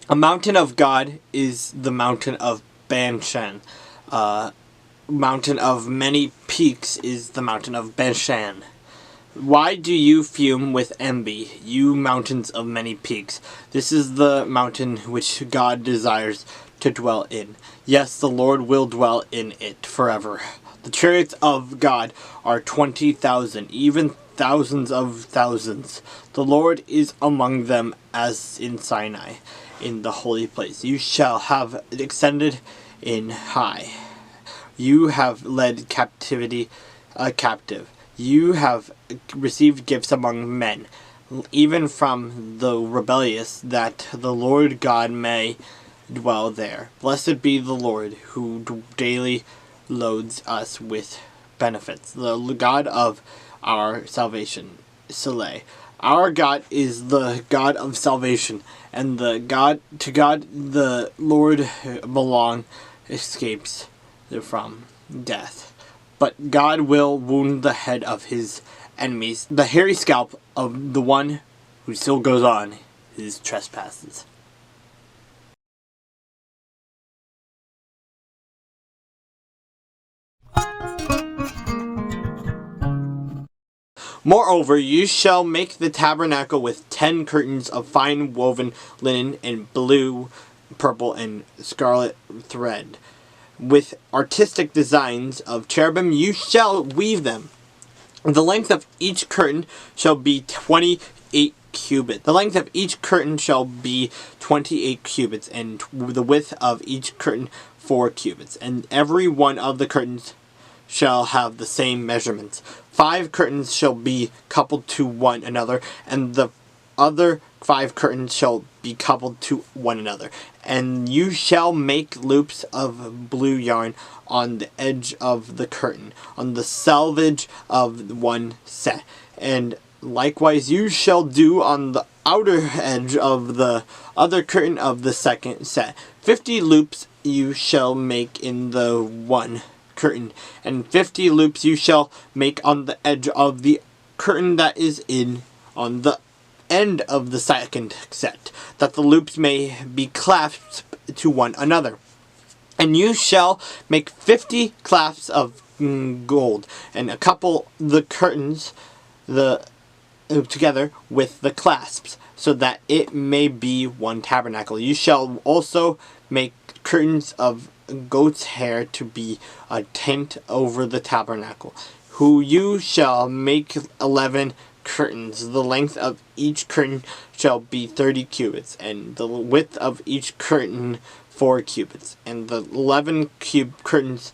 A mountain of God is the mountain of Banshan. Mountain of many peaks is the mountain of Bashan. Why do you fume with envy, you mountains of many peaks? This is the mountain which God desires to dwell in. Yes, the Lord will dwell in it forever. The chariots of God are 20,000, even thousands of thousands. The Lord is among them as in Sinai, in the holy place. You shall have extended in high. You have led captivity captive. You have received gifts among men, even from the rebellious, that the Lord God may dwell there. Blessed be the Lord, who daily loads us with benefits, the God of our salvation. Selah. Our God is the God of salvation, and to God the Lord belong escapes from death. But God will wound the head of his enemies, the hairy scalp of the one who still goes on his trespasses. Moreover, you shall make the tabernacle with 10 curtains of fine woven linen and blue, purple, and scarlet thread. With artistic designs of cherubim you shall weave them. The length of each curtain shall be 28 cubits. The length of each curtain shall be 28 cubits, and the width of each curtain 4 cubits. And every one of the curtains shall have the same measurements. 5 curtains shall be coupled to one another, and the other 5 curtains shall be coupled to one another. And you shall make loops of blue yarn on the edge of the curtain, on the selvage of one set. And likewise you shall do on the outer edge of the other curtain of the second set. 50 loops you shall make in the one curtain, and 50 loops you shall make on the edge of the curtain that is on the end of the second set, that the loops may be clasped to one another. And you shall make 50 clasps of gold, and couple the curtains together with the clasps, so that it may be one tabernacle. You shall also make curtains of goat's hair to be a tent over the tabernacle. You shall make 11 curtains. The length of each curtain shall be 30 cubits, and the width of each curtain 4 cubits. And the 11 curtains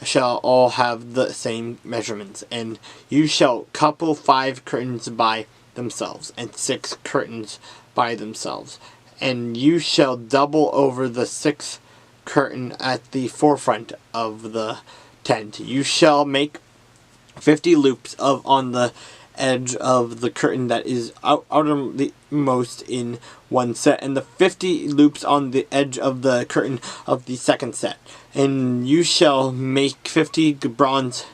shall all have the same measurements. And you shall couple 5 curtains by themselves, and 6 curtains by themselves. And you shall double over the 6th curtain at the forefront of the tent. You shall make 50 loops on the edge of the curtain that is outermost in one set, and the 50 loops on the edge of the curtain of the second set. And you shall make 50 bronze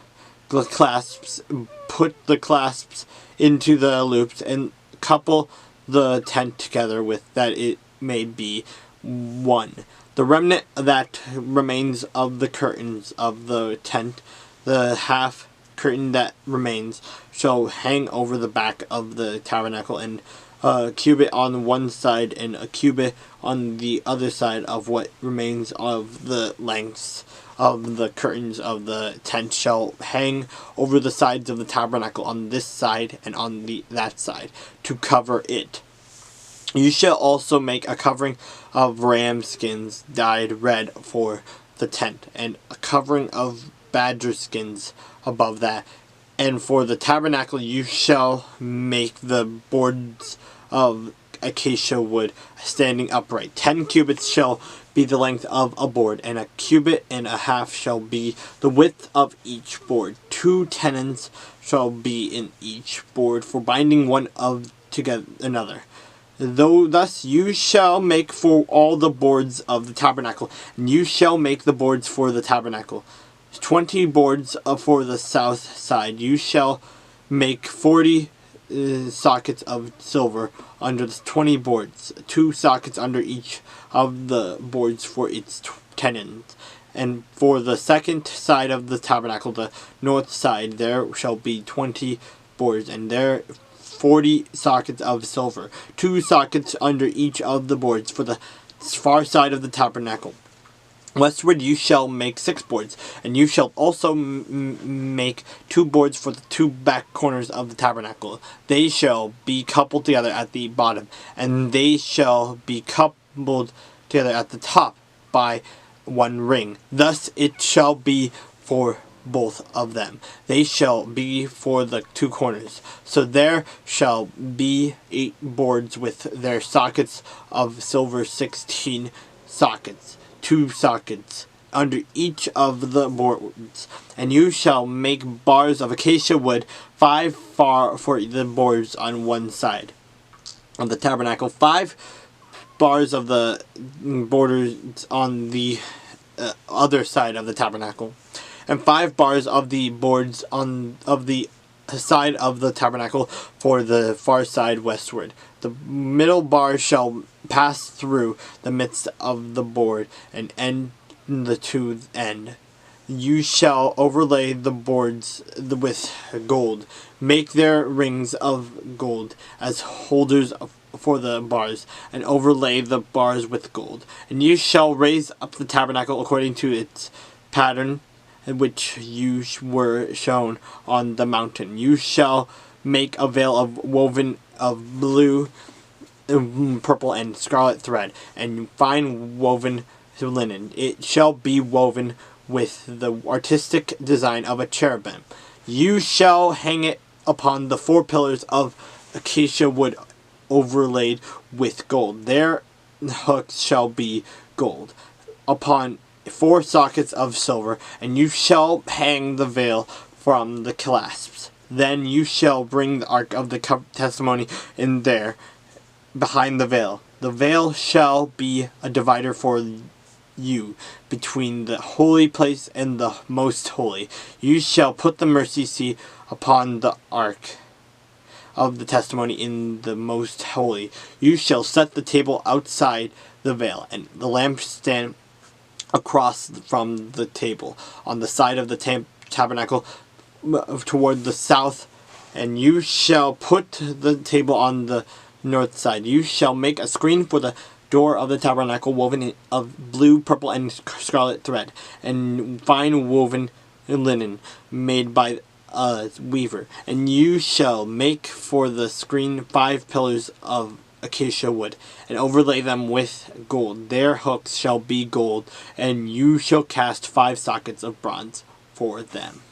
clasps, put the clasps into the loops, and couple the tent together with that it may be one. The remnant that remains of the curtains of the tent, the half curtain that remains, shall hang over the back of the tabernacle, and a cubit on one side and a cubit on the other side of what remains of the lengths of the curtains of the tent shall hang over the sides of the tabernacle on this side and on that side to cover it. You shall also make a covering of ram skins dyed red for the tent, and a covering of badger skins above that. And for the tabernacle you shall make the boards of acacia wood standing upright. 10 cubits shall be the length of a board, and a cubit and a half shall be the width of each board. 2 tenons shall be in each board for binding one of together another. Thus you shall make for all the boards of the tabernacle, and you shall make the boards for the tabernacle. 20 boards for the south side. You shall make 40 sockets of silver under the 20 boards, 2 sockets under each of the boards for its tenons. And for the second side of the tabernacle, the north side, there shall be 20 boards, and there 40 sockets of silver, 2 sockets under each of the boards for the far side of the tabernacle. Westward you shall make 6 boards, and you shall also make 2 boards for the 2 back corners of the tabernacle. They shall be coupled together at the bottom, and they shall be coupled together at the top by 1 ring. Thus it shall be for both of them. They shall be for the 2 corners. So there shall be 8 boards with their sockets of silver, 16 sockets. 2 sockets under each of the boards, and you shall make bars of acacia wood, 5 for the boards on one side of the tabernacle, 5 bars of the borders on the other side of the tabernacle, and 5 bars of the boards on the side of the tabernacle for the far side westward. The middle bar shall pass through the midst of the board and end the 2 end. You shall overlay the boards with gold. Make their rings of gold as holders for the bars, and overlay the bars with gold. And you shall raise up the tabernacle according to its pattern, which you were shown on the mountain. You shall make a veil of woven of blue, purple, and scarlet thread, and fine woven linen. It shall be woven with the artistic design of a cherubim. You shall hang it upon the 4 pillars of acacia wood overlaid with gold. Their hooks shall be gold. Upon 4 sockets of silver, and you shall hang the veil from the clasps. Then you shall bring the ark of the testimony in there, behind the veil. The veil shall be a divider for you between the holy place and the most holy. You shall put the mercy seat upon the ark of the testimony in the most holy. You shall set the table outside the veil, and the lampstand across from the table on the side of the tabernacle toward the south, and you shall put the table on the north side. You shall make a screen for the door of the tabernacle woven of blue, purple, and scarlet thread, and fine woven linen made by a weaver. And you shall make for the screen 5 pillars of acacia wood, and overlay them with gold. Their hooks shall be gold, and you shall cast 5 sockets of bronze for them.